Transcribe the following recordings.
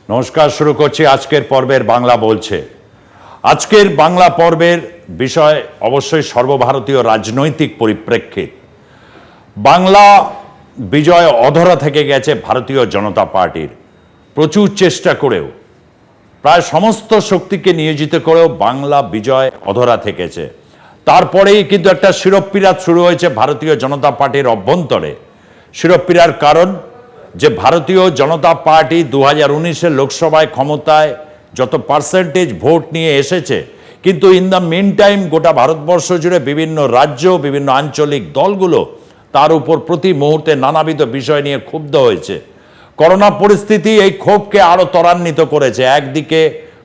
নমস্কার, শুরু করছি আজকের পর্বের বাংলা বলছে। আজকের বাংলা পর্বের বিষয় অবশ্যই সর্বভারতীয় রাজনৈতিক পরিপ্রেক্ষিত। বাংলা বিজয় অধরা থেকে গেছে ভারতীয় জনতা পার্টির। প্রচুর চেষ্টা করেও, প্রায় সমস্ত শক্তিকে নিয়োজিত করেও বাংলা বিজয় অধরা থেকেছে। তারপরেই কিন্তু একটা শিরোপীড়া শুরু হয়েছে ভারতীয় জনতা পার্টির অভ্যন্তরে। শিরোপীড়ার কারণ যে ভারতীয় জনতা পার্টি 2019-এর লোকসভায় ক্ষমতায় যত পার্সেন্টেজ ভোট নিয়ে এসেছে, কিন্তু ইন দ্য মিন টাইম গোটা ভারতবর্ষ জুড়ে বিভিন্ন রাজ্য, বিভিন্ন আঞ্চলিক দলগুলো তার উপর প্রতি মুহূর্তে নানাবিধ বিষয় নিয়ে ক্ষুব্ধ হয়েছে। করোনা পরিস্থিতি এই ক্ষোভকে আরও ত্বরান্বিত করেছে। একদিকে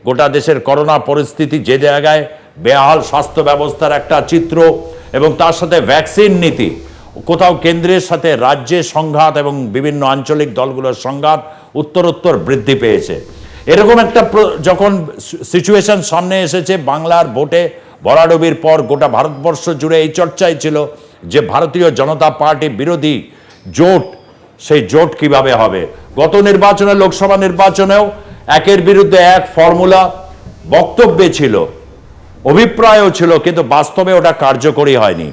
গোটা দেশের করোনা পরিস্থিতি, যে জায়গায় বেহাল স্বাস্থ্য ব্যবস্থার একটা চিত্র, এবং তার সাথে ভ্যাকসিন নীতি, কোথাও কেন্দ্রের সাথে রাজ্যের সংঘাত এবং বিভিন্ন আঞ্চলিক দলগুলোর সংঘাত উত্তরোত্তর বৃদ্ধি পেয়েছে। এরকম একটা যখন সিচুয়েশন সামনে এসেছে, বাংলার ভোটে ভরাডুবির পর গোটা ভারতবর্ষ জুড়ে এই চর্চাই ছিল যে ভারতীয় জনতা পার্টি বিরোধী জোট, সেই জোট কিভাবে হবে। গত নির্বাচনে, লোকসভা নির্বাচনেও একের বিরুদ্ধে এক ফর্মুলা বক্তব্যে ছিল, অভিপ্রায়ও ছিল, কিন্তু বাস্তবে ওটা কার্যকরী হয়নি।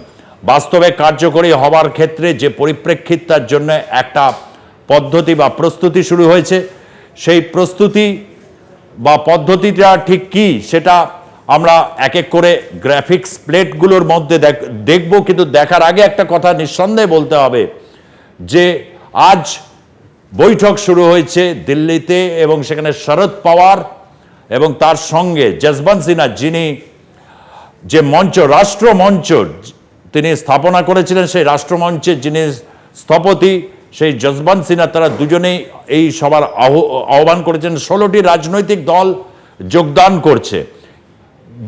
বাস্তবে কার্যকরী হওয়ার ক্ষেত্রে যে পরিপ্রেক্ষিতটার জন্য একটা পদ্ধতি বা প্রস্তুতি শুরু হয়েছে, সেই প্রস্তুতি বা পদ্ধতিটা ঠিক কি সেটা আমরা এক এক করে গ্রাফিক্স প্লেটগুলোর মধ্যে দেখব। কিন্তু দেখার আগে একটা কথা নিঃসন্দেহে বলতে হবে যে আজ বৈঠক শুরু হয়েছে দিল্লিতে, এবং সেখানে শরদ পাওয়ার এবং তার সঙ্গে যশবন্ত সিনহা, যিনি যে মঞ্চ, রাষ্ট্রমঞ্চ তিনি স্থাপনা করেছিলেন, সেই রাষ্ট্রমঞ্চের যিনি স্থপতি, সেই যশবন্ত সিনহা, তারা দুজনেই এই সভার আহ্বান করেছেন। 16টি রাজনৈতিক দল যোগদান করছে,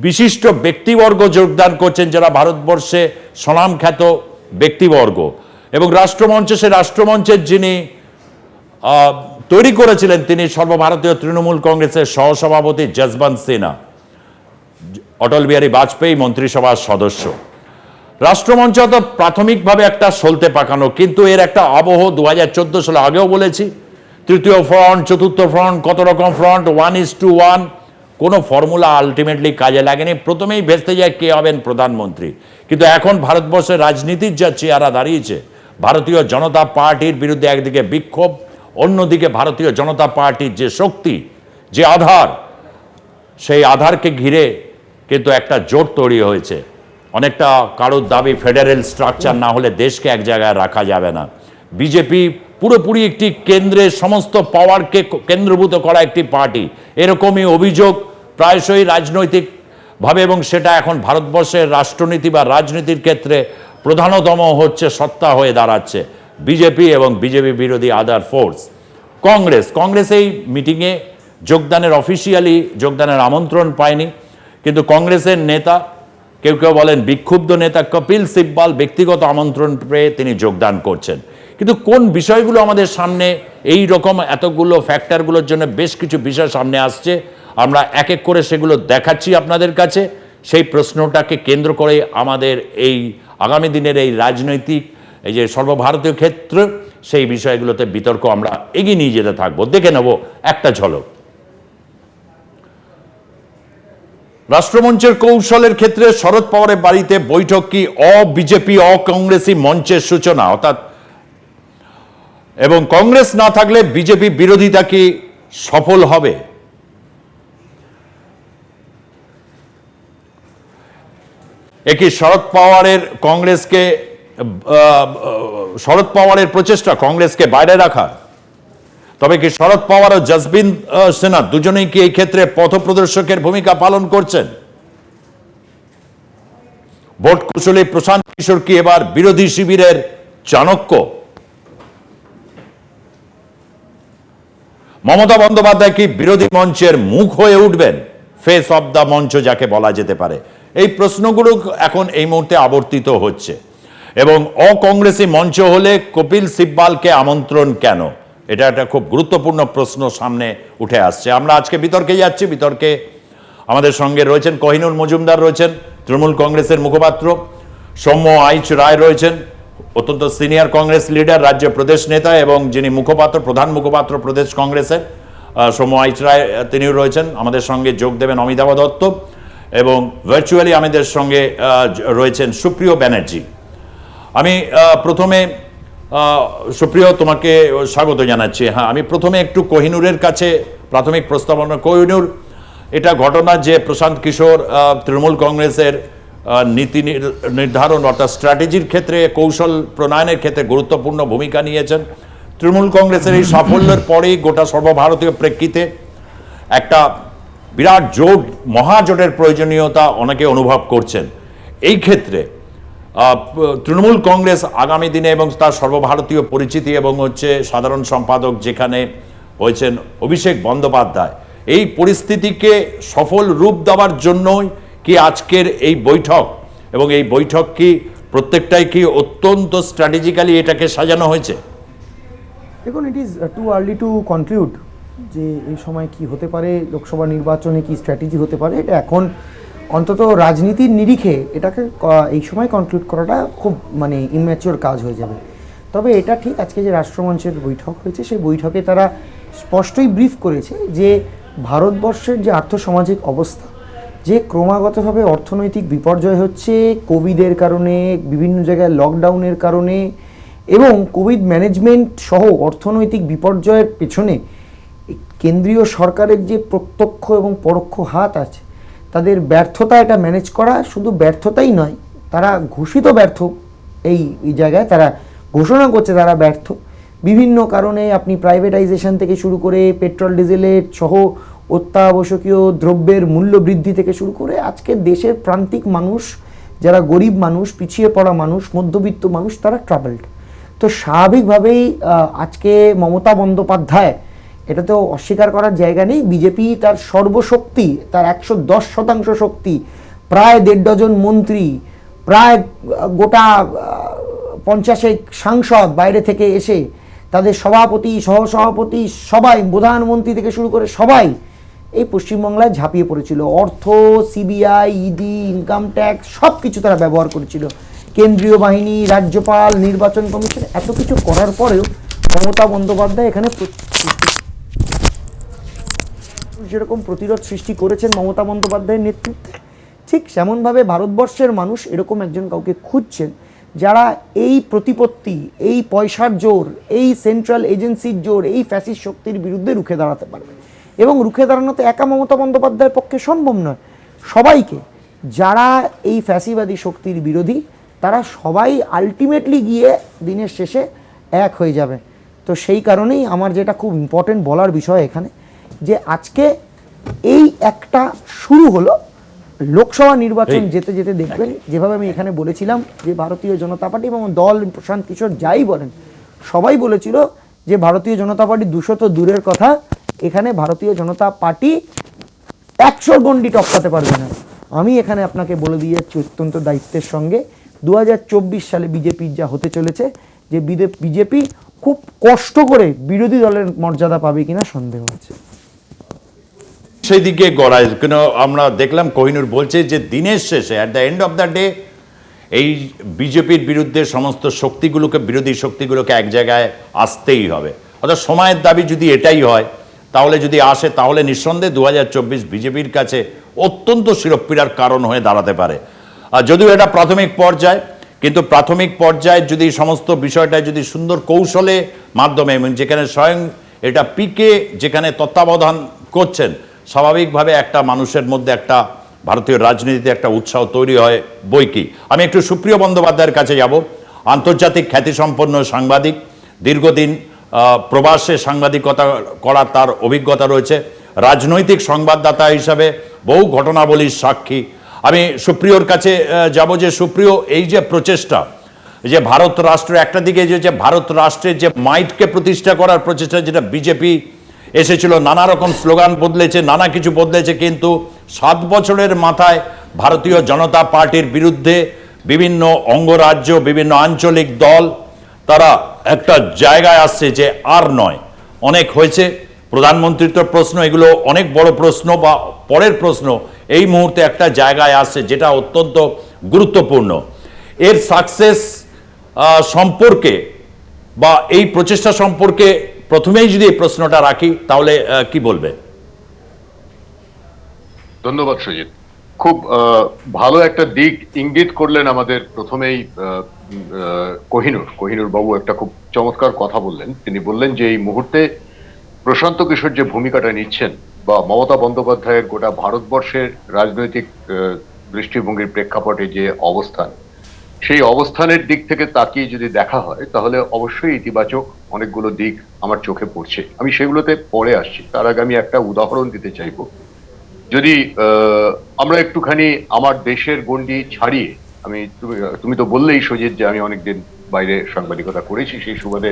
বিশিষ্ট ব্যক্তিবর্গ যোগদান করছেন, যারা ভারতবর্ষে স্বনামখ্যাত ব্যক্তিবর্গ। এবং রাষ্ট্রমঞ্চ, সেই রাষ্ট্রমঞ্চের যিনি তৈরি করেছিলেন, তিনি সর্বভারতীয় তৃণমূল কংগ্রেসের সহসভাপতি যশবন্ত সিনহা, অটল বিহারী বাজপেয়ী মন্ত্রিসভার সদস্য। রাষ্ট্রমঞ্চ তো প্রাথমিকভাবে একটা সলতে পাকানো, কিন্তু এর একটা আবহ 2014 সালে, আগেও বলেছি, তৃতীয় ফ্রন্ট, চতুর্থ ফ্রন্ট, কত রকম ফ্রন্ট, 1:1, কোনো ফর্মুলা আলটিমেটলি কাজে লাগেনি। প্রথমেই ভেস্তে যায় কে হবেন প্রধানমন্ত্রী। কিন্তু এখন ভারতবর্ষের রাজনীতির যা চেহারা দাঁড়িয়েছে, ভারতীয় জনতা পার্টির বিরুদ্ধে একদিকে বিক্ষোভ, অন্যদিকে ভারতীয় জনতা পার্টির যে শক্তি, যে আধার, সেই আধারকে ঘিরে কিন্তু একটা জোট তৈরি হয়েছে। অনেকটা কারোর দাবি ফেডারেল স্ট্রাকচার না হলে দেশকে এক জায়গায় রাখা যাবে না। বিজেপি পুরোপুরি একটি কেন্দ্রের সমস্ত পাওয়ারকে কেন্দ্রভূত করা একটি পার্টি, এরকমই অভিযোগ প্রায়শই রাজনৈতিকভাবে, এবং সেটা এখন ভারতবর্ষের রাষ্ট্রনীতি বা রাজনীতির ক্ষেত্রে প্রধানতম হচ্ছে, সত্তা হয়ে দাঁড়াচ্ছে বিজেপি এবং বিজেপি বিরোধী আদার ফোর্স। কংগ্রেস এই মিটিংয়ে যোগদানের, অফিসিয়ালি যোগদানের আমন্ত্রণ পায়নি, কিন্তু কংগ্রেসের নেতা, কেউ কেউ বলেন বিক্ষুব্ধ নেতা কপিল সিব্বাল, ব্যক্তিগত আমন্ত্রণ পেয়ে তিনি যোগদান করছেন। কিন্তু কোন বিষয়গুলো আমাদের সামনে, এই রকম এতগুলো ফ্যাক্টরগুলোর জন্য বেশ কিছু বিষয় সামনে আসছে, আমরা এক এক করে সেগুলো দেখাচ্ছি আপনাদের কাছে। সেই প্রশ্নটাকে কেন্দ্র করে আমাদের এই আগামী দিনের এই রাজনৈতিক, এই যে সর্বভারতীয় ক্ষেত্র, সেই বিষয়গুলোতে বিতর্ক আমরা এগিয়ে নিয়ে যেতে থাকবো। দেখে নেব একটা ঝলক। রাষ্ট্রমঞ্চের কৌশলের ক্ষেত্রে শরদ পাওয়ারের বাড়িতে বৈঠক কি বিজেপি কংগ্রেসি মঞ্চের সূচনা, অর্থাৎ এবং কংগ্রেস না থাকলে বিজেপি বিরোধিতা কি সফল হবে? একই শরদ পাওয়ারের প্রচেষ্টা কংগ্রেসকে বাইরে রাখা। তবে কি শরদ পাওয়ার ও যশবন্ত সিনহা দুজনেই কি এই ক্ষেত্রে পথপ্রদর্শকের ভূমিকা পালন করছেন? ভোট কুশলী প্রশান্ত কিশোর কি এবার বিরোধী শিবিরের চাণক্য? মমতা বন্দ্যোপাধ্যায় কি বিরোধী মঞ্চের মুখ হয়ে উঠবেন, ফেস অব দ্য মঞ্চ যাকে বলা যেতে পারে? এই প্রশ্নগুলো এখন এই মুহূর্তে আবর্তিত হচ্ছে। এবং অকংগ্রেসি মঞ্চ হলে কপিল সিব্বালকে আমন্ত্রণ কেন, এটা একটা খুব গুরুত্বপূর্ণ প্রশ্ন সামনে উঠে আসছে। আমরা আজকে বিতর্কে যাচ্ছি। বিতর্কে আমাদের সঙ্গে রয়েছেন কোহিনুর মজুমদার, রয়েছেন তৃণমূল কংগ্রেসের মুখপাত্র, সৌম্য আইচ রায় রয়েছেন, অত্যন্ত সিনিয়র কংগ্রেস লিডার, রাজ্য প্রদেশ নেতা এবং যিনি মুখপাত্র, প্রধান মুখপাত্র প্রদেশ কংগ্রেসের, সৌম্য রায় তিনিও রয়েছেন, আমাদের সঙ্গে যোগ দেবেন অমিতাভ দত্ত, এবং ভার্চুয়ালি আমাদের সঙ্গে রয়েছেন সুপ্রিয় ব্যানার্জি। আমি প্রথমে সুপ্রিয় তোমাকে স্বাগত জানাচ্ছি। হ্যাঁ, আমি প্রথমে একটু কোহিনুরের কাছে প্রাথমিক প্রস্তাবনা। কোহিনুর, এটা ঘটনা যে প্রশান্ত কিশোর তৃণমূল কংগ্রেসের নীতি নির্ধারণ অর্থাৎ স্ট্র্যাটেজির ক্ষেত্রে, কৌশল প্রণয়নের ক্ষেত্রে গুরুত্বপূর্ণ ভূমিকা নিয়েছেন। তৃণমূল কংগ্রেসের এই সাফল্যের পরেই গোটা সর্বভারতীয় প্রেক্ষিতে একটা বিরাট জোট, মহাজোটের প্রয়োজনীয়তা অনেকে অনুভব করছেন। এই ক্ষেত্রে তৃণমূল কংগ্রেস আগামী দিনে এবং তার সর্বভারতীয় পরিচিতি এবং সাধারণ সম্পাদক যেখানে হয়েছেন অভিষেক বন্দ্যোপাধ্যায়, এই পরিস্থিতিকে সফল রূপ দেওয়ার জন্যই কি আজকের এই বৈঠক, এবং এই বৈঠক কি প্রত্যেকটাই কি অত্যন্ত স্ট্র্যাটেজিক্যালি এটাকে সাজানো হয়েছে? দেখুন, it is too early to conclude যে এই সময় কি হতে পারে, লোকসভা নির্বাচনে কি স্ট্র্যাটেজি হতে পারে। এটা এখন অন্তত রাজনীতির নিরিখে এটাকে এই সময় কনক্লুড করাটা খুব ইম্যাচিওর কাজ হয়ে যাবে। তবে এটা ঠিক, আজকে যে রাষ্ট্রমঞ্চের বৈঠক হয়েছে সেই বৈঠকে তারা স্পষ্টই ব্রিফ করেছে যে ভারতবর্ষের যে আর্থসামাজিক অবস্থা, যে ক্রমাগতভাবে অর্থনৈতিক বিপর্যয় হচ্ছে কোভিডের কারণে, বিভিন্ন জায়গায় লকডাউনের কারণে, এবং কোভিড ম্যানেজমেন্ট সহ অর্থনৈতিক বিপর্যয়ের পেছনে কেন্দ্রীয় সরকারের যে প্রত্যক্ষ এবং পরোক্ষ হাত আছে, তাদের ব্যর্থতা এটা ম্যানেজ করা, শুধু ব্যর্থতাই নয়, তারা ঘোষিত ব্যর্থ। এই জায়গায় তারা ঘোষণা করছে তারা ব্যর্থ বিভিন্ন কারণে। আপনি প্রাইভেটাইজেশন থেকে শুরু করে পেট্রোল ডিজেলের সহ অত্যাবশ্যকীয় দ্রব্যের মূল্য বৃদ্ধি থেকে শুরু করে আজকে দেশের প্রান্তিক মানুষ, যারা গরিব মানুষ, পিছিয়ে পড়া মানুষ, মধ্যবিত্ত মানুষ, তারা ট্রাভেলড। তো স্বাভাবিকভাবেই আজকে মমতা বন্দ্যোপাধ্যায়, এটা তো অস্বীকার করার জায়গা নেই, বিজেপি তার সর্বশক্তি, তার 110% শক্তি, প্রায় 1.5 ডজন মন্ত্রী, প্রায় গোটা 50 সাংসদ বাইরে থেকে এসে, তাদের সভাপতি, সহসভাপতি, সবাই, প্রধানমন্ত্রী থেকে শুরু করে সবাই এই পশ্চিমবাংলায় ঝাঁপিয়ে পড়েছিল। অর্থ, সিবিআই, ইডি, ইনকাম ট্যাক্স সব কিছু তারা ব্যবহার করেছিল। কেন্দ্রীয় বাহিনী, রাজ্যপাল, নির্বাচন কমিশন, এত কিছু করার পরেও মমতা বন্দ্যোপাধ্যায় এখানে যেরকম প্রতিরোধ সৃষ্টি করেছেন মমতা বন্দ্যোপাধ্যায়ের নেতৃত্বে, ঠিক সেমনভাবে ভারতবর্ষের মানুষ এরকম একজন কাউকে খুঁজছেন যারা এই প্রতিপত্তি, এই পয়সার জোর, এই সেন্ট্রাল এজেন্সির জোর, এই ফ্যাসিস্ট শক্তির বিরুদ্ধে রুখে দাঁড়াতে পারবে। এবং রুখে দাঁড়ানো তো একা মমতা বন্দ্যোপাধ্যায়ের পক্ষে সম্ভব নয়, সবাইকে, যারা এই ফ্যাসিবাদী শক্তির বিরোধী, তারা সবাই আলটিমেটলি গিয়ে দিনের শেষে এক হয়ে যাবে। তো সেই কারণেই আমার যেটা খুব ইম্পর্টেন্ট বলার বিষয় এখানে, যে আজকে এই একটা শুরু হলো। লোকসভা নির্বাচন যেতে যেতে দেখবেন, যেভাবে আমি এখানে বলেছিলাম যে ভারতীয় জনতা পার্টি এবং দল, প্রশান্ত কিশোর যাই বলেন, সবাই বলেছিল যে ভারতীয় জনতা পার্টি 200 তো দূরের কথা, এখানে ভারতীয় জনতা পার্টি 100 গণ্ডি টপকাতে পারবে না। আমি এখানে আপনাকে বলে দিয়ে যাচ্ছি অত্যন্ত দায়িত্বের সঙ্গে, 2024 সালে বিজেপির যা হতে চলেছে, যে বিজেপি খুব কষ্ট করে বিরোধী দলের মর্যাদা পাবে কিনা সন্দেহ আছে। সেই দিকে গড়ায়, কেন আমরা দেখলাম কোহিনুর বলছে যে দিনের শেষে, at the end of the day, এই বিজেপির বিরুদ্ধে সমস্ত শক্তিগুলোকে, বিরোধী শক্তিগুলোকে এক জায়গায় আসতেই হবে। অর্থাৎ সময়ের দাবি যদি এটাই হয়, তাহলে যদি আসে, তাহলে নিঃসন্দেহে 2024 বিজেপির কাছে অত্যন্ত শিরোপীড়ার কারণ হয়ে দাঁড়াতে পারে। যদিও এটা প্রাথমিক পর্যায়, কিন্তু প্রাথমিক পর্যায়ে যদি সমস্ত বিষয়টা যদি সুন্দর কৌশলে মাধ্যমে, এবং যেখানে স্বয়ং এটা পিকে যেখানে তত্ত্বাবধান করছেন, স্বাভাবিকভাবে একটা মানুষের মধ্যে, একটা ভারতীয় রাজনীতিতে একটা উৎসাহ তৈরি হয় বইকি। আমি একটু সুপ্রিয় বন্দ্যোপাধ্যায়ের কাছে যাব। আন্তর্জাতিক খ্যাতিসম্পন্ন সাংবাদিক, দীর্ঘদিন প্রবাসে সাংবাদিকতা করার তার অভিজ্ঞতা রয়েছে, রাজনৈতিক সংবাদদাতা হিসাবে বহু ঘটনাবলীর সাক্ষী। আমি সুপ্রিয়র কাছে যাব যে সুপ্রিয়, এই যে প্রচেষ্টা, যে ভারত রাষ্ট্র একটা দিকে, যে ভারত রাষ্ট্রের যে মাইটকে প্রতিষ্ঠা করার প্রচেষ্টা, যেটা বিজেপি এসেছিল, নানা রকম স্লোগান বদলেছে, নানা কিছু বদলেছে, কিন্তু 7 বছরের মাথায় ভারতীয় জনতা পার্টির বিরুদ্ধে বিভিন্ন অঙ্গরাজ্য, বিভিন্ন আঞ্চলিক দল, তারা একটা জায়গায় আসছে যে আর নয়, অনেক হয়েছে। প্রধানমন্ত্রীত্ব প্রশ্ন, এগুলো অনেক বড় প্রশ্ন বা পরের প্রশ্ন, এই মুহূর্তে একটা জায়গায় আসছে যেটা অত্যন্ত গুরুত্বপূর্ণ। এর সাকসেস সম্পর্কে বা এই প্রচেষ্টা সম্পর্কে প্রথমেই যদি এই প্রশ্নটা রাখি তাহলে কি বলবে? ধন্যবাদ সুজিত। খুব ভালো একটা দিক ইঙ্গিত করলেন আমাদের প্রথমেই কোহিনুর বাবু একটা খুব চমৎকার কথা বললেন। তিনি বললেন যে এই মুহূর্তে প্রশান্ত কিশোর যে ভূমিকাটা নিচ্ছেন বা মমতা বন্দ্যোপাধ্যায়ের গোটা ভারতবর্ষের রাজনৈতিক দৃষ্টিভঙ্গির প্রেক্ষাপটে যে অবস্থান, সেই অবস্থানের দিক থেকে তাকিয়ে যদি দেখা হয় তাহলে অবশ্যই ইতিবাচক অনেকগুলো দিক আমার চোখে পড়ছে। আমি সেগুলোতে পরে আসছি, তার আগে আমি একটা উদাহরণ দিতে চাইবো। যদি আমরা একটুখানি আমার দেশের গণ্ডি ছাড়িয়ে, তুমি তো বললেই সুজিত যে আমি অনেকদিন বাইরে সাংবাদিকতা করেছি, সেই সুবাদে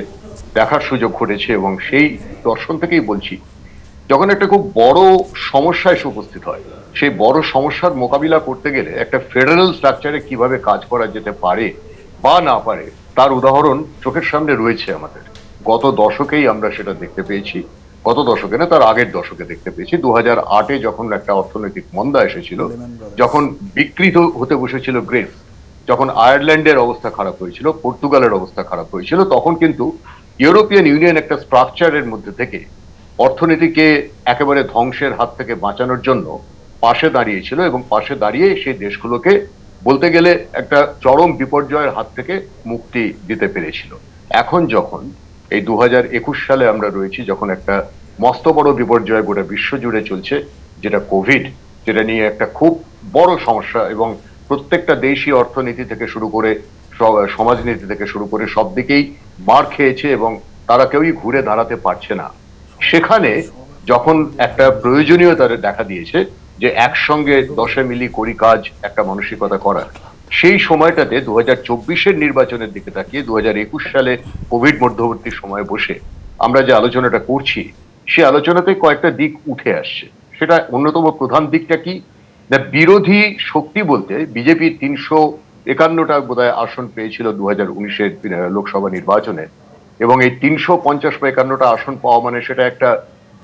দেখার সুযোগ ঘটেছে এবং সেই দর্শন থেকেই বলছি, যখন একটা খুব বড় সমস্যা এসে উপস্থিত হয়, সেই বড় সমস্যার মোকাবিলা করতে গেলে একটা ফেডারেল স্ট্রাকচারে কিভাবে কাজ করা যেতে পারে বা না পারে তার উদাহরণ চোখের সামনে রয়েছে আমাদের। গত দশকেই আমরা সেটা দেখতে পেয়েছি, গত দশকে না তার আগের দশকে দেখতে পেয়েছি। 2008-এ যখন একটা অর্থনৈতিক মন্দা এসেছিল, যখন বিকৃত হতে বসেছিল গ্রেস, যখন আয়ারল্যান্ডের অবস্থা খারাপ হয়েছিল, পর্তুগালের অবস্থা খারাপ হয়েছিল, তখন কিন্তু ইউরোপিয়ান ইউনিয়ন একটা স্ট্রাকচারের মধ্যে থেকে অর্থনীতিকে একেবারে ধ্বংসের হাত থেকে বাঁচানোর জন্য পাশে দাঁড়িয়েছিল এবং পাশে দাঁড়িয়ে সেই দেশগুলোকে বলতে গেলে একটা চরম বিপর্যয়ের হাত থেকে মুক্তি দিতে পেরেছিল। এখন যখন এই 2021 সালে আমরা রয়েছি, যখন একটা মস্ত বড় বিপর্যয় গোটা বিশ্ব জুড়ে চলছে, যেটা কোভিড, যেটা নিয়ে একটা খুব বড় সমস্যা এবং প্রত্যেকটা দেশই অর্থনীতি থেকে শুরু করে সমাজনীতি থেকে শুরু করে সব দিকেই মার খেয়েছে এবং তারা কেউই ঘুরে দাঁড়াতে পারছে না। সেখানে যখন একটা প্রয়োজনীয়তা দেখা দিয়েছে যে একসঙ্গে 10 মিলি করি কাজ, একটা মানসিকতা করার, সেই সময়টাতে 2024-এর নির্বাচনের দিকে তাকিয়ে 2021 সালে কোভিড মধ্যবর্তী সময়ে বসে আমরা যে আলোচনাটা করছি, সেই আলোচনাতে কয়েকটা দিক উঠে আসছে। সেটা অন্যতম প্রধান দিকটা কি, না বিরোধী শক্তি বলতে বিজেপি 351টা বোধহয় আসন পেয়েছিল 2019-এর লোকসভা নির্বাচনে, এবং এই 350 বা 51টা আসন পাওয়া মানে সেটা একটা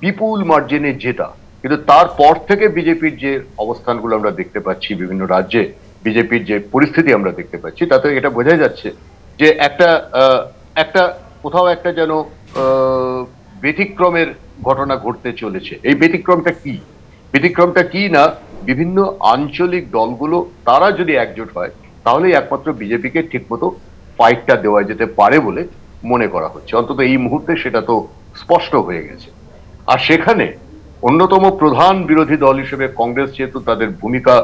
বিপুল মার্জিনে জেতা। কিন্তু তারপর থেকে বিজেপির যে অবস্থানগুলো আমরা দেখতে পাচ্ছি, বিভিন্ন রাজ্যে বিজেপির যে পরিস্থিতি আমরা দেখতে পাচ্ছি, তাতে এটা বোঝা যাচ্ছে যে একটা কোথাও একটা যেন ব্যতিক্রমের ঘটনা ঘটতে চলেছে। এই ব্যতিক্রমটা কি না, বিভিন্ন আঞ্চলিক দলগুলো তারা যদি একজোট হয় তাহলেই একমাত্র বিজেপিকে ঠিকমতো ফাইটটা দেওয়া যেতে পারে বলে মনে করা হচ্ছে। অন্তত এই মুহূর্তে সেটা তো স্পষ্ট হয়ে গেছে। আর সেখানে অন্যতম প্রধান বিরোধী দল হিসেবে কংগ্রেস, যেহেতু তাদের ভূমিকা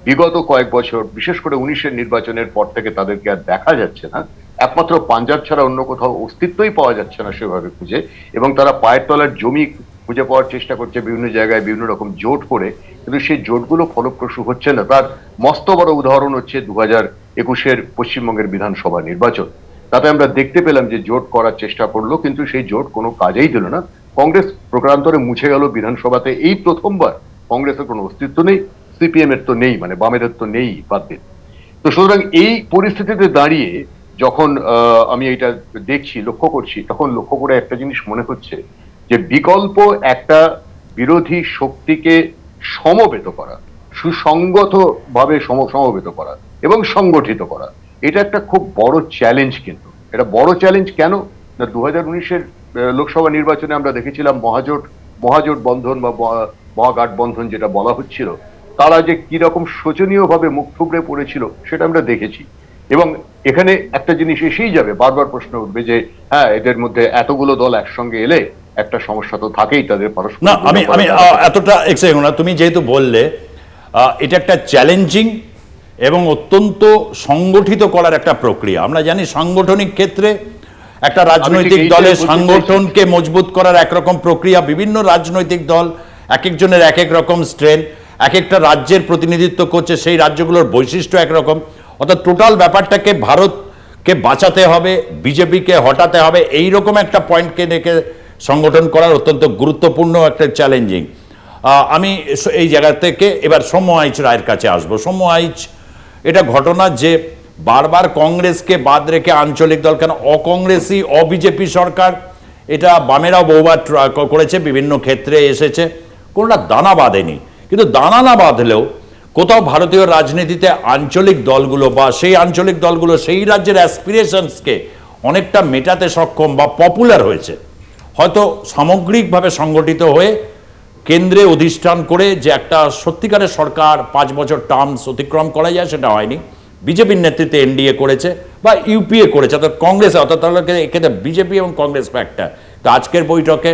বিগত কয়েক বছর, বিশেষ করে 19-এর নির্বাচনের পর থেকে তাদেরকে আর দেখা যাচ্ছে না, একমাত্র পাঞ্জাব ছাড়া অন্য কোথাও অস্তিত্বই পাওয়া যাচ্ছে না সেভাবে খুঁজে, এবং তারা পায়ের তলার জমি খুঁজে পাওয়ার চেষ্টা করছে বিভিন্ন জায়গায় বিভিন্ন রকম জোট করে, কিন্তু সেই জোটগুলো ফলপ্রসূ হচ্ছে না। তার মস্ত বড় উদাহরণ হচ্ছে 2021-এর পশ্চিমবঙ্গের বিধানসভা নির্বাচন। তাতে আমরা দেখতে পেলাম যে জোট করার চেষ্টা করলো, কিন্তু সেই জোট কোনো কাজেই দিল না। কংগ্রেস প্রকারান্তরে মুছে গেল বিধানসভাতে। এই প্রথমবার কংগ্রেসের কোনো অস্তিত্ব নেই, সিপিএম এর তো নেই, মানে বামেদের তো নেই, বাদ দিন। তো সুতরাং এই পরিস্থিতিতে দাঁড়িয়ে যখন আমি এটা দেখছি, লক্ষ্য করছি, তখন লক্ষ্য করে একটা জিনিস মনে হচ্ছে যে বিকল্প একটা বিরোধী শক্তিকে সমবেত করা, সুসংগত ভাবে সমবেত করা এবং সংগঠিত করা, এটা একটা খুব বড় চ্যালেঞ্জ। কিন্তু এটা বড় চ্যালেঞ্জ কেন না, 2019-এর লোকসভা নির্বাচনে আমরা দেখেছিলাম মহাজোট বন্ধন বা মহাগাঠবন্ধন যেটা বলা হচ্ছিল, তারা যে কিরকম শোচনীয় ভাবে মুখ থুবড়ে পড়েছিল সেটা আমরা দেখেছি। এবং এখানে একটা জিনিস এসেই যাবে, বারবার প্রশ্ন উঠবে যে হ্যাঁ, এদের মধ্যে এতগুলো দল একসঙ্গে এলে একটা সমস্যা তো থাকেই তাদের পারস্পরিক। না, আমি এতটা এক্সাইট না। তুমি যেহেতু বললে এটা একটা চ্যালেঞ্জিং এবং অত্যন্ত সংগঠিত করার একটা প্রক্রিয়া। আমরা জানি সাংগঠনিক ক্ষেত্রে একটা রাজনৈতিক দলের সংগঠনকে মজবুত করার একরকম প্রক্রিয়া, বিভিন্ন রাজনৈতিক দল এক একজনের এক এক রকম স্ট্রেন, এক একটা রাজ্যের প্রতিনিধিত্ব করছে, সেই রাজ্যগুলোর বৈশিষ্ট্য একরকম। অর্থাৎ টোটাল ব্যাপারটাকে ভারতকে বাঁচাতে হবে, বিজেপিকে হটাতে হবে, এইরকম একটা পয়েন্টকে রেখে সংগঠন করার অত্যন্ত গুরুত্বপূর্ণ একটা চ্যালেঞ্জিং। আমি এই জায়গা থেকে এবার সৌম্য আইচ রায়ের কাছে আসবো। সৌম্য আইচ, এটা ঘটনা যে বারবার কংগ্রেসকে বাদ রেখে আঞ্চলিক দল, কেন অকংগ্রেসি অবিজেপি সরকার, এটা বামেরাও বহুবার করেছে, বিভিন্ন ক্ষেত্রে এসেছে, কোনোটা দানা বাঁধেনি। কিন্তু দানা না বাঁধলেও কোথাও ভারতীয় রাজনীতিতে আঞ্চলিক দলগুলো বা সেই আঞ্চলিক দলগুলো সেই রাজ্যের অ্যাসপিরেশনসকে অনেকটা মেটাতে সক্ষম বা পপুলার হয়েছে। হয়তো সামগ্রিকভাবে সংগঠিত হয়ে কেন্দ্রে অধিষ্ঠান করে যে একটা সত্যিকারের সরকার 5 বছর টার্মস অতিক্রম করা যায়, সেটা হয়নি। বিজেপির নেতৃত্বে এনডিএ করেছে বা ইউপিএ করেছে, অর্থাৎ কংগ্রেস, অর্থাৎ এক্ষেত্রে বিজেপি এবং কংগ্রেস ফ্যাক্টর। তো আজকের বৈঠকে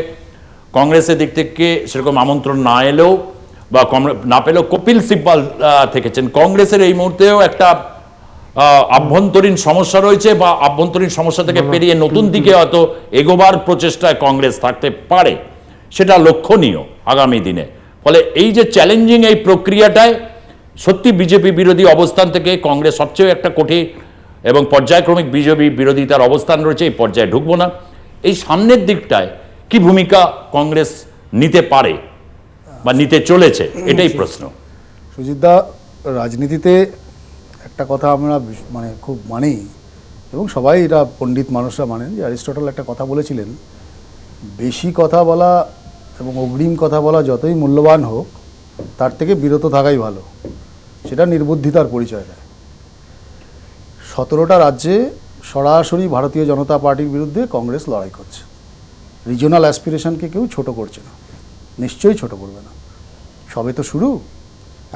কংগ্রেসের দিক থেকে সেরকম আমন্ত্রণ না এলেও বা না পেলেও কপিল সিব্বল থেকেছেন। কংগ্রেসের এই মুহূর্তেও একটা আভ্যন্তরীণ সমস্যা রয়েছে, বা আভ্যন্তরীণ সমস্যা থেকে পেরিয়ে নতুন দিকে হয়তো এগোবার প্রচেষ্টায় কংগ্রেস থাকতে পারে, সেটা লক্ষণীয় আগামী দিনে। ফলে এই যে চ্যালেঞ্জিং এই প্রক্রিয়াটায় সত্যি বিজেপি বিরোধী অবস্থান থেকে কংগ্রেস সবচেয়ে একটা কঠিন এবং পর্যায়ক্রমিক বিজেপি বিরোধিতার অবস্থান রয়েছে, এই পর্যায়ে ঢুকবো না। এই সামনের দিকটায় কি ভূমিকা কংগ্রেস নিতে পারে বা নিতে চলেছে, এটাই প্রশ্ন। সুজিতদা, রাজনীতিতে একটা কথা আমরা মানে খুব মানি, এবং সবাই এটা পণ্ডিত মানুষরা মানেন, যে অ্যারিস্টটল একটা কথা বলেছিলেন, বেশি কথা বলা এবং অগ্রিম কথা বলা যতই মূল্যবান হোক, তার থেকে বিরত থাকাই ভালো। সেটা নির্বুদ্ধিতার পরিচয় দেয়। 17টা রাজ্যে সরাসরি ভারতীয় জনতা পার্টির বিরুদ্ধে কংগ্রেস লড়াই করছে। রিজিওনাল অ্যাসপিরেশনকে কেউ ছোট করছে না, নিশ্চয়ই ছোট করবে না। সবে তো শুরু,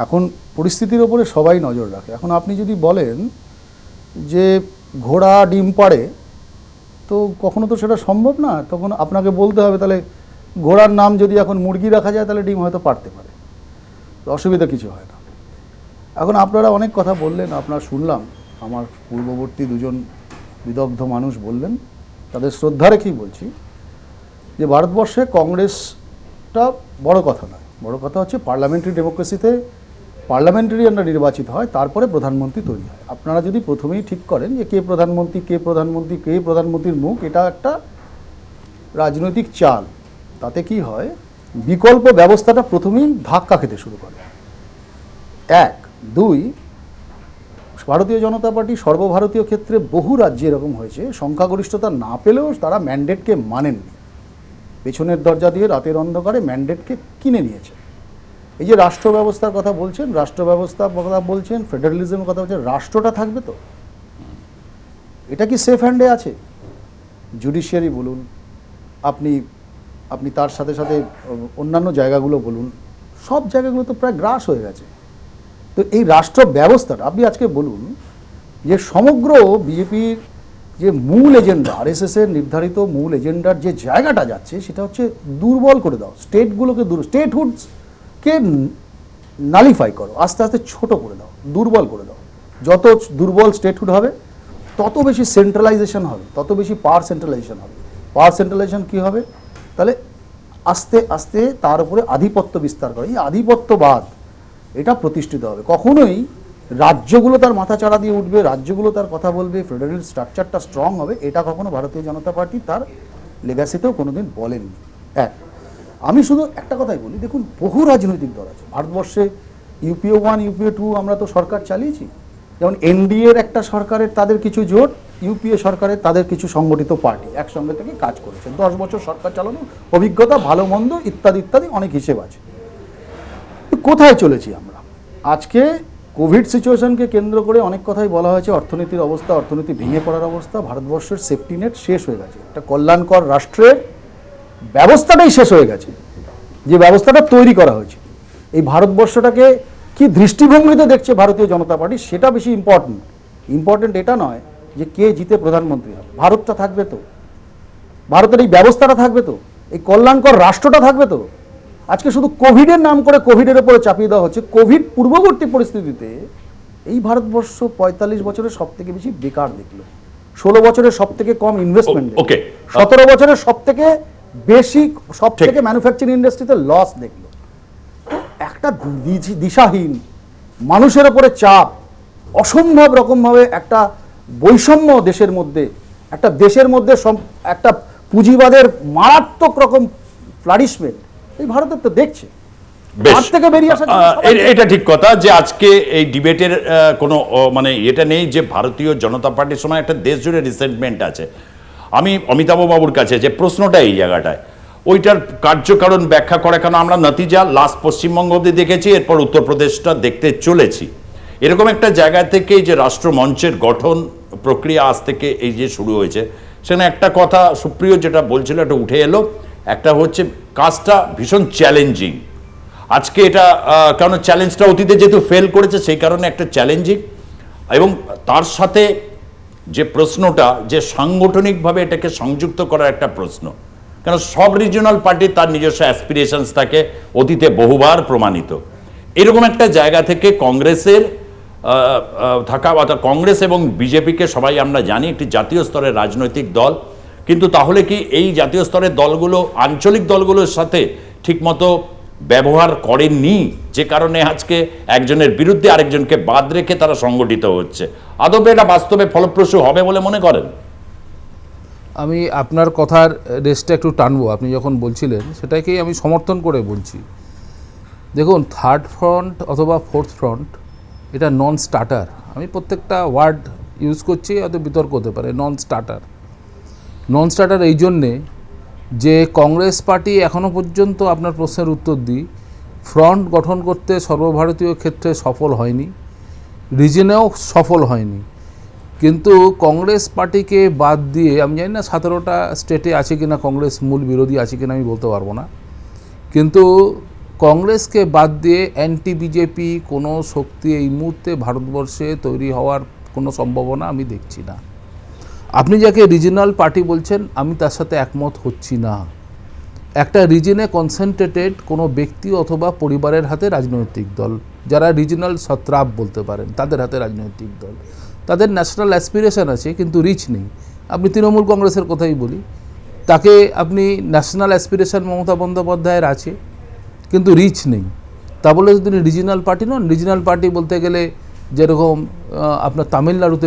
এখন পরিস্থিতির ওপরে সবাই নজর রাখে। এখন আপনি যদি বলেন যে ঘোড়া ডিম পাড়ে, তো কখনো তো সেটা সম্ভব না। তখন আপনাকে বলতে হবে তাহলে ঘোড়ার নাম যদি এখন মুরগি রাখা যায়, তাহলে ডিম হয়তো পারতে পারে, অসুবিধা কিছু হয় না। এখন আপনারা অনেক কথা বললেন, আপনার শুনলাম, আমার পূর্ববর্তী দুজন বিদগ্ধ মানুষ বললেন, তাদের শ্রদ্ধা রেখেই বলছি যে ভারতবর্ষে কংগ্রেসটা বড় কথা নয়। বড় কথা হচ্ছে পার্লামেন্টারি ডেমোক্রেসিতে পার্লামেন্টারিয়ানরা নির্বাচিত হয়, তারপরে প্রধানমন্ত্রী তৈরি হয়। আপনারা যদি প্রথমেই ঠিক করেন যে কে প্রধানমন্ত্রী, কে প্রধানমন্ত্রী, কে প্রধানমন্ত্রীর মুখ, এটা একটা রাজনৈতিক চাল, তাতে কি হয়, বিকল্প ব্যবস্থাটা প্রথমেই ধাক্কা খেতে শুরু করে। 1, 2, ভারতীয় জনতা পার্টি সর্বভারতীয় ক্ষেত্রে বহু রাজ্যে এরকম হয়েছে, সংখ্যাগরিষ্ঠতা না পেলেও তারা ম্যান্ডেটকে মানেননি, পেছনের দরজা দিয়ে রাতের অন্ধকারে ম্যান্ডেটকে কিনে নিয়েছে। এই যে রাষ্ট্র ব্যবস্থার কথা বলছেন, রাষ্ট্র ব্যবস্থার কথা বলছেন, ফেডারেলিজমের কথা বলছেন, রাষ্ট্রটা থাকবে তো? এটা কি সেফ হ্যান্ডে আছে? জুডিশিয়ারি বলুন, আপনি তার সাথে সাথে অন্যান্য জায়গাগুলো বলুন, সব জায়গাগুলো তো প্রায় গ্রাস হয়ে গেছে। তো এই রাষ্ট্র ব্যবস্থাটা আপনি আজকে বলুন যে সমগ্র বিজেপির যে মূল এজেন্ডা, আরএসএসের নির্ধারিত মূল এজেন্ডার যে জায়গাটা যাচ্ছে, সেটা হচ্ছে দুর্বল করে দাও স্টেটগুলোকে, স্টেটহুডকে নালিফাই করো, আস্তে আস্তে ছোট করে দাও, দুর্বল করে দাও। যত দুর্বল স্টেটহুড হবে, তত বেশি সেন্ট্রালাইজেশন হবে, তত বেশি পাওয়ার সেন্ট্রালাইজেশন হবে। পাওয়ার সেন্ট্রালাইজেশন কী হবে? তাহলে আস্তে আস্তে তার উপরে আধিপত্য বিস্তার করে, এই আধিপত্যবাদ এটা প্রতিষ্ঠিত হবে। কখনোই রাজ্যগুলো তার মাথা চাড়া দিয়ে উঠবে, রাজ্যগুলো তার কথা বলবে, ফেডারেল স্ট্রাকচারটা স্ট্রং হবে, এটা কখনো ভারতীয় জনতা পার্টি তার লেগাসিতেও কোনোদিন বলেননি। আমি শুধু একটা কথাই বলি, দেখুন বহু রাজনৈতিক দল আছে ভারতবর্ষে। ইউপিএ 1, ইউপিএ 2 আমরা তো সরকার চালিয়েছি। যেমন এনডিএর একটা সরকারের তাদের কিছু জোট, ইউপিএ সরকারের তাদের কিছু সংগঠিত পার্টি একসঙ্গে থেকে কাজ করেছে। 10 বছর সরকার চালানো অভিজ্ঞতা, ভালো মন্দ ইত্যাদি ইত্যাদি অনেক হিসেব আছে। কোথায় চলেছি আমরা? আজকে কোভিড সিচুয়েশনকে কেন্দ্র করে অনেক কথাই বলা হয়েছে, অর্থনীতির অবস্থা, অর্থনীতি ভেঙে পড়ার অবস্থা, ভারতবর্ষের সেফটি নেট শেষ হয়ে গেছে, একটা কল্যাণকর রাষ্ট্রের ব্যবস্থাটাই শেষ হয়ে গেছে, যে ব্যবস্থাটা তৈরি করা হয়েছে। এই ভারতবর্ষটাকে কি দৃষ্টিভঙ্গিতে দেখছে ভারতীয় জনতা পার্টি, সেটা বেশি ইম্পর্টেন্ট এটা নয় যে কে জিতে প্রধানমন্ত্রী হবে। ভারতটা থাকবে তো, ভারতের এই ব্যবস্থাটা থাকবে তো, এই কল্যাণকর রাষ্ট্রটা থাকবে তো। আজকে শুধু কোভিডের নাম করে কোভিডের উপরে চাপিয়ে দেওয়া হচ্ছে। কোভিড পূর্ববর্তী পরিস্থিতিতে এই ভারতবর্ষ 45 বছরের সব থেকে বেশি বেকার দেখলো, 16 বছরের সব থেকে কম ইনভেস্টমেন্ট, 17 বছরের সব থেকে বেশি, সব থেকে ম্যানুফ্যাকচারিং ইন্ডাস্ট্রিতে লস দেখলো। একটা দিশাহীন, মানুষের উপরে চাপ, অসম্ভব রকমভাবে একটা বৈষম্য দেশের মধ্যে, একটা দেশের মধ্যে একটা পুঁজিবাদের মারাত্মক রকম ফ্লারিশমেন্ট এই ভারতের তো দেখছে। থেকে বেরিয়ে আসা এটা ঠিক কথা যে আজকে এই ডিবেটের কোনো মানে এটা নেই যে ভারতীয় জনতা পার্টির সময় একটা দেশ জুড়ে রিসেন্টমেন্ট আছে। আমি অমিতাভ বাবুর কাছে যে প্রশ্নটা এই জায়গাটায়, ওইটার কার্যকারণ ব্যাখ্যা করে, কেন আমরা নতিজা লাস্ট পশ্চিমবঙ্গ অবধি দেখেছি, এরপর উত্তরপ্রদেশটা দেখতে চলেছি। এরকম একটা জায়গা থেকে যে রাষ্ট্রমঞ্চের গঠন প্রক্রিয়া আজ থেকে এই যে শুরু হয়েছে, সেখানে একটা কথা সুপ্রিয় যেটা বলছিল এটা উঠে এলো, একটা হচ্ছে কাজটা ভীষণ চ্যালেঞ্জিং। আজকে এটা কারণ চ্যালেঞ্জটা অতীতে যেহেতু ফেল করেছে সেই কারণে একটা চ্যালেঞ্জিং, এবং তার সাথে যে প্রশ্নটা যে সাংগঠনিকভাবে এটাকে সংযুক্ত করার একটা প্রশ্ন, কারণ সব রিজিওনাল পার্টি তার নিজস্ব অ্যাসপিরেশনস থাকে, অতীতে বহুবার প্রমাণিত। এরকম একটা জায়গা থেকে কংগ্রেসের থাকা, অর্থাৎ কংগ্রেস এবং বিজেপিকে সবাই আমরা জানি একটি জাতীয় স্তরের রাজনৈতিক দল, কিন্তু তাহলে কি এই জাতীয় স্তরের দলগুলো আঞ্চলিক দলগুলোর সাথে ঠিকমতো ব্যবহার করেননি, যে কারণে আজকে একজনের বিরুদ্ধে আরেকজনকে বাদ রেখে তারা সংগঠিত হচ্ছে? আদৌ এটা বাস্তবে ফলপ্রসূ হবে বলে মনে করেন? আমি আপনার কথার রেসটা একটু টানবো, আপনি যখন বলছিলেন সেটাকেই আমি সমর্থন করে বলছি। দেখুন, থার্ড ফ্রন্ট অথবা ফোর্থ ফ্রন্ট এটা নন স্টার্টার। আমি প্রত্যেকটা ওয়ার্ড ইউজ করছি, হয়তো বিতর্ক হতে পারে। নন স্টার্টার এই জন্যে যে কংগ্রেস পার্টি এখনও পর্যন্ত, আপনার প্রশ্নের উত্তর দিই, ফ্রন্ট গঠন করতে সর্বভারতীয় ক্ষেত্রে সফল হয়নি, রিজনেও সফল হয়নি। কিন্তু কংগ্রেস পার্টিকে বাদ দিয়ে, আমি জানি না 17টা স্টেটে আছে কিনা কংগ্রেস মূল বিরোধী আছে কিনা আমি বলতে পারবো না, কিন্তু কংগ্রেসকে বাদ দিয়ে অ্যান্টি বিজেপি কোনো শক্তি এই মুহূর্তে ভারতবর্ষে তৈরি হওয়ার কোনো সম্ভাবনা আমি দেখছি না। আপনি যাকে রিজিনাল পার্টি বলছেন আমি তার সাথে একমত হচ্ছি না। একটা রিজনে কনসেন্ট্রেটেড কোনো ব্যক্তি অথবা পরিবারের হাতে রাজনৈতিক দল, যারা রিজিনাল সত্রাপ বলতে পারেন, তাদের হাতে রাজনৈতিক দল, তাদের ন্যাশনাল অ্যাসপিরেশন আছে কিন্তু রিচ নেই। আপনি তৃণমূল কংগ্রেসের কথাই বলি, তাকে আপনি ন্যাশনাল অ্যাসপিরেশন মমতা বন্দ্যোপাধ্যায়ের আছে কিন্তু রিচ নেই, তা বলে যদি তিনি রিজিনাল পার্টি নন। রিজিনাল পার্টি বলতে গেলে যেরকম আপনার তামিলনাড়ুতে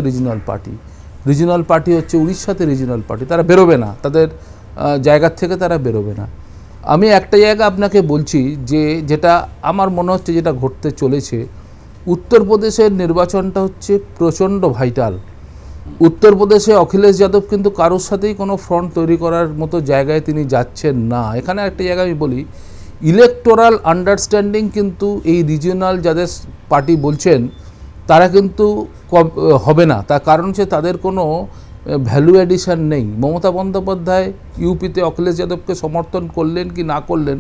রিজিনাল পার্টি হচ্ছে, উড়িষ্যাতে রিজিনাল পার্টি, তারা বেরোবে না, তাদের জায়গার থেকে তারা বেরোবে না। আমি একটা জায়গা আপনাকে বলছি যে যেটা আমার মনে হচ্ছে যেটা ঘটতে চলেছে, উত্তরপ্রদেশের নির্বাচনটা হচ্ছে প্রচণ্ড ভাইটাল। উত্তরপ্রদেশে অখিলেশ যাদব কিন্তু কারোর সাথেই কোনো ফ্রন্ট তৈরি করার মতো জায়গায় তিনি যাচ্ছেন না। এখানে একটা জায়গায় আমি বলি, ইলেকটোরাল আন্ডারস্ট্যান্ডিং কিন্তু এই রিজিওনাল যাদের পার্টি বলছেন তারা কিন্তু হবে না। তার কারণ হচ্ছে তাদের কোনো ভ্যালু অ্যাডিশন নেই। মমতা বন্দ্যোপাধ্যায় ইউপিতে অখিলেশ যাদবকে সমর্থন করলেন কি না করলেন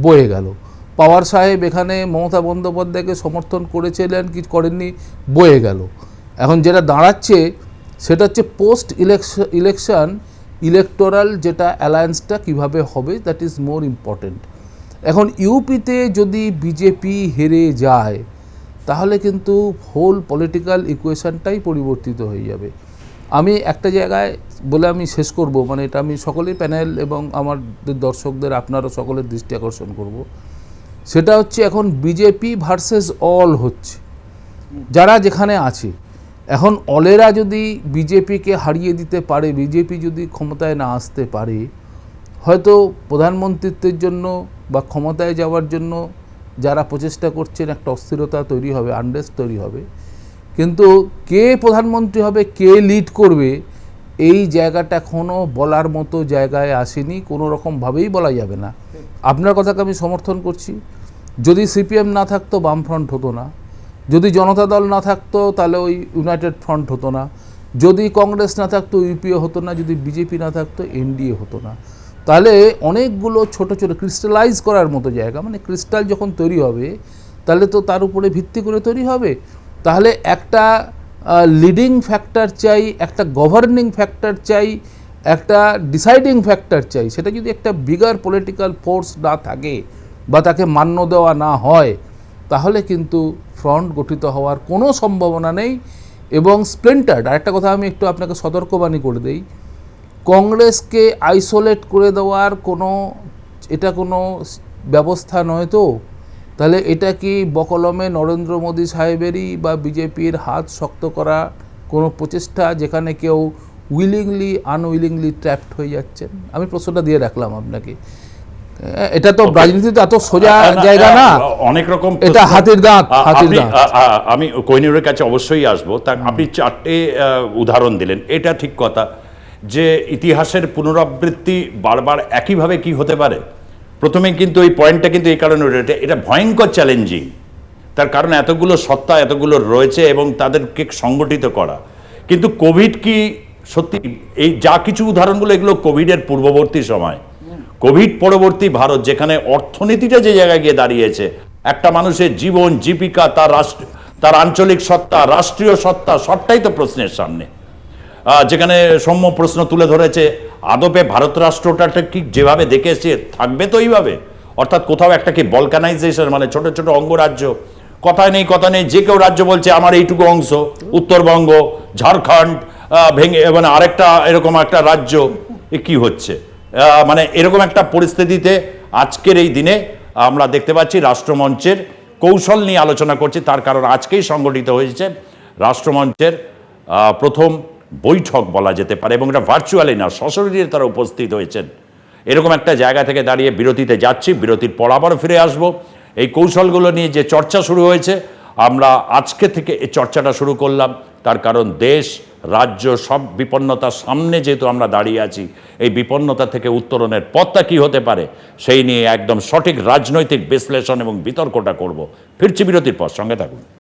বয়ে গেল। পাওয়ার সাহেব এখানে মমতা বন্দ্যোপাধ্যায়কে সমর্থন করেছিলেন কি করেননি বয়ে গেল। এখন যেটা দাঁড়াচ্ছে সেটা হচ্ছে পোস্ট ইলেকশন ইলেকটোরাল যেটা অ্যালায়েন্সটা কিভাবে হবে, দ্যাট ইজ মোর ইম্পর্টেন্ট। এখন ইউপিতে যদি বিজেপি হেরে যায় তাহলে কিন্তু হোল পলিটিক্যাল ইকুয়েশনটাই পরিবর্তিত হয়ে যাবে। আমি একটা জায়গায় বলে আমি শেষ করব, মানে এটা আমি সকলেই প্যানেল এবং আমাদের দর্শকদের আপনারও সকলের দৃষ্টি আকর্ষণ করব, সেটা হচ্ছে এখন বিজেপি ভার্সেস অল হচ্ছে, যারা যেখানে আছে। এখন অলেরা যদি বিজেপিকে হারিয়ে দিতে পারে, বিজেপি যদি ক্ষমতায় না আসতে পারে, হয়তো প্রধানমন্ত্রীত্বের জন্য বা ক্ষমতায় যাওয়ার জন্য যারা প্রচেষ্টা করছেন একটা অস্থিরতা তৈরি হবে, আনরেস্ট তৈরি হবে। কিন্তু কে প্রধানমন্ত্রী হবে, কে লিড করবে, এই জায়গাটা এখনও বলার মতো জায়গায় আসেনি, কোনো রকমভাবেই বলা যাবে না। আপনার কথাকে আমি সমর্থন করছি। যদি সিপিএম না থাকতো বামফ্রন্ট হতো না, যদি জনতা দল না থাকতো তাহলে ওই ইউনাইটেড ফ্রন্ট হতো না, যদি কংগ্রেস না থাকতো ইউপিএ হতো না, যদি বিজেপি না থাকতো এনডিএ হতো না। তাহলে অনেকগুলো ছোট ছোট ক্রিস্টালাইজ করার মতো জায়গা, মানে ক্রিস্টাল যখন তৈরি হবে তাহলে তো তার উপরে ভিত্তি করে তৈরি হবে। তাহলে একটা লিডিং ফ্যাক্টর চাই, একটা গভর্নিং ফ্যাক্টর চাই, একটা ডিসাইডিং ফ্যাক্টর চাই। সেটা যদি একটা বিগার পলিটিক্যাল ফোর্স না থাকে বা তাকে মান্য দেওয়া না হয় তাহলে কিন্তু ফ্রন্ট গঠিত হওয়ার কোনো সম্ভাবনা নেই এবং স্প্লিন্টার্ড। আরেকটা কথা আমি একটু আপনাকে সতর্কবাণী করে দেই, কংগ্রেসকে আইসোলেট করে দেওয়ার এটা কোনো ব্যবস্থা নয় তো। তাহলে এটা কি বকলমে নরেন্দ্র মোদী সাহেবেরই বা বিজেপির হাত শক্ত করা কোনো প্রচেষ্টা, যেখানে কেউ উইলিংলি আনউইলিংলি ট্র্যাপড হয়ে যাচ্ছেন? আমি প্রশ্নটা দিয়ে রাখলাম আপনাকে। এটা তো রাজনীতিতে এত সোজা জায়গা না, অনেক রকম এটা হাতির দাঁত। আমি কোহিনুরের কাছে অবশ্যই আসবো। তার আপনি 4টে উদাহরণ দিলেন, এটা ঠিক কথা যে ইতিহাসের পুনরাবৃত্তি বারবার একইভাবে কি হতে পারে। প্রথমে কিন্তু এই পয়েন্টটা কিন্তু এই কারণে এটা ভয়ঙ্কর চ্যালেঞ্জিং, তার কারণ এতগুলো সত্তা এতগুলো রয়েছে এবং তাদেরকে সংগঠিত করা। কিন্তু কোভিড কি সত্যি এই যা কিছু উদাহরণগুলো এগুলো কোভিডের পূর্ববর্তী সময়, কোভিড পরবর্তী ভারত যেখানে অর্থনীতিটা যে জায়গায় গিয়ে দাঁড়িয়েছে, একটা মানুষের জীবন জীবিকা, তার আঞ্চলিক সত্তা, রাষ্ট্রীয় সত্তা, সবটাই তো প্রশ্নের সামনে। যেখানে সৌম্য প্রশ্ন তুলে ধরেছে, আদপে ভারত রাষ্ট্রটা কি যেভাবে দেখে এসে থাকবে তো এইভাবে, অর্থাৎ কোথাও একটা কি বলকানাইজেশন, মানে ছোট ছোট অঙ্গরাজ্য, কথা নেই যে কেউ রাজ্য বলছে আমার এইটুকু অংশ, উত্তরবঙ্গ, ঝাড়খণ্ড ভেঙে মানে আরেকটা এরকম একটা রাজ্য, এ কি হচ্ছে? মানে এরকম একটা পরিস্থিতিতে আজকের এই দিনে আমরা দেখতে পাচ্ছি রাষ্ট্রমঞ্চের কৌশল নিয়ে আলোচনা করছি। তার কারণ আজকেই সংগঠিত হয়েছে রাষ্ট্রমঞ্চের প্রথম বৈঠক বলা যেতে পারে, এবং এটা ভার্চুয়ালি না, সশরীরে তারা উপস্থিত হয়েছেন। এরকম একটা জায়গা থেকে দাঁড়িয়ে বিরতিতে যাচ্ছি, বিরতির পর আবার ফিরে আসব। এই কৌশলগুলো নিয়ে যে চর্চা শুরু হয়েছে, আমরা আজকে থেকে এই চর্চাটা শুরু করলাম। তার কারণ দেশ রাজ্য সব বিপন্নতার সামনে যেহেতু আমরা দাঁড়িয়ে আছি, এই বিপন্নতা থেকে উত্তরণের পথটা কী হতে পারে সেই নিয়ে একদম সঠিক রাজনৈতিক বিশ্লেষণ এবং বিতর্কটা করব। ফিরছি বিরতির পর, সঙ্গে থাকুন।